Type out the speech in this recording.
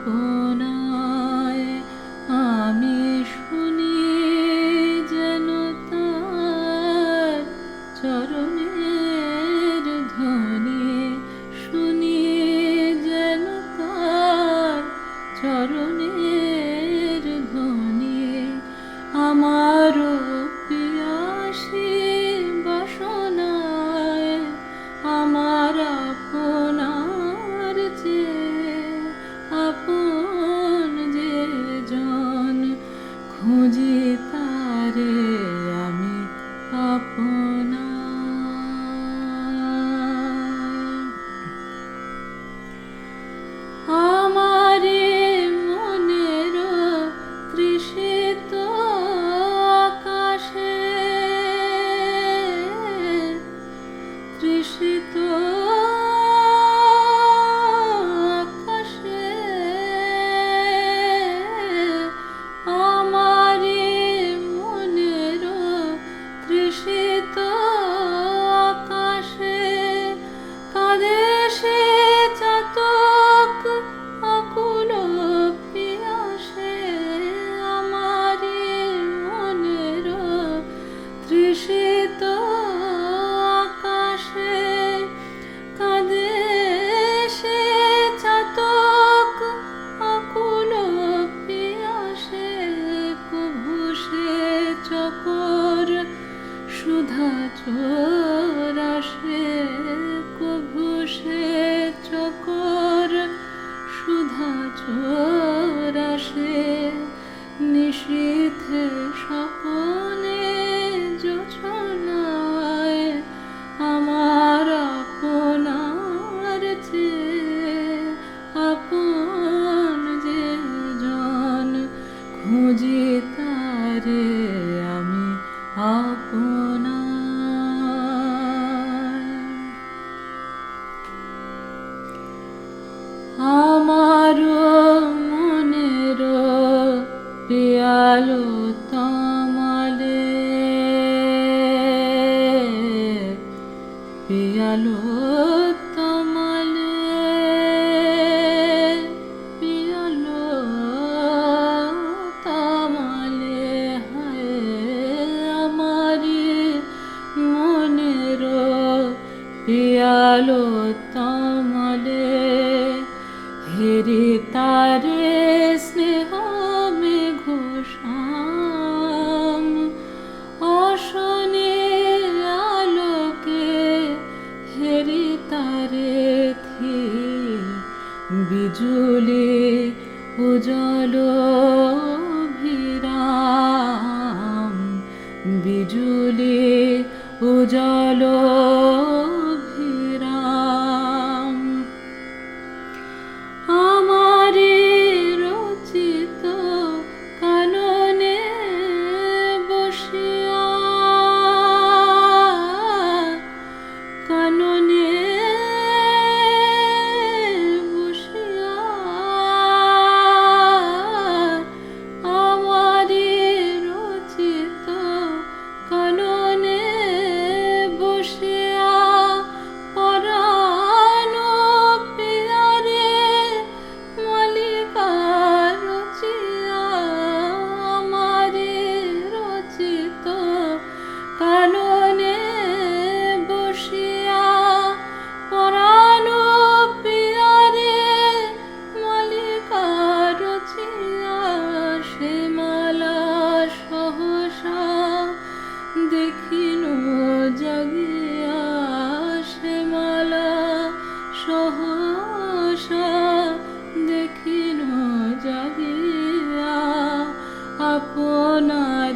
আপনায় আমি শুনি যেন তার চরণের ধ্বনি, শুনি যেন তার চরণের ধ্বনি। আমারও পিয়াসী বাসনায় আমার আপনার যে আপন যে জন, খুঁজি তারে আমি আপনার। আমারে মনের তৃষিত আকাশে, তৃষিত আকাশে আমারে মনের তৃষিত আকাশে কাঁদে সে চাতক আকুল পিয়াসে। আমারে মনের তৃষিত আকাশে কাঁদে সে চাতক আকুল পিয়াসে। কভু সে চকর সুধা চোরাসে, কভু সে চকর সুধা চোরাসে। নিশীথে স্বপনে জোছনায় আমার আপনার যে আপন যে জন, খুঁজি তারে আমি আপনার। আমারও মনের পিয়ালো তামালে, পিয়ালো তামালে, পিয়ালো তামালে। হায় আমারি মনের পিয়ালো তামালে, হেরি তারে স্নেহ মেঘশ্যাম অশনে আলোকে। হেরি তারে থির বিজুলি উজ্জ্বল অভিরাম, বিজুলি উজ্জ্বল অভিরাম। আমারে রচিত কাননে বসিয়া, কাননে বসিয়া আমারে রচিত কাননে বসিয়া পরাণ পিয়ারে মালিকা রচিয়া। আমারে রচিত কাননে বসিয়া পরাণ পিয়ারে মালিকা রচিয়া। সে মালা সহসা দেখিন জাগিয়া, সে মালা সহসা দেখিন জাগিয়া। আপনার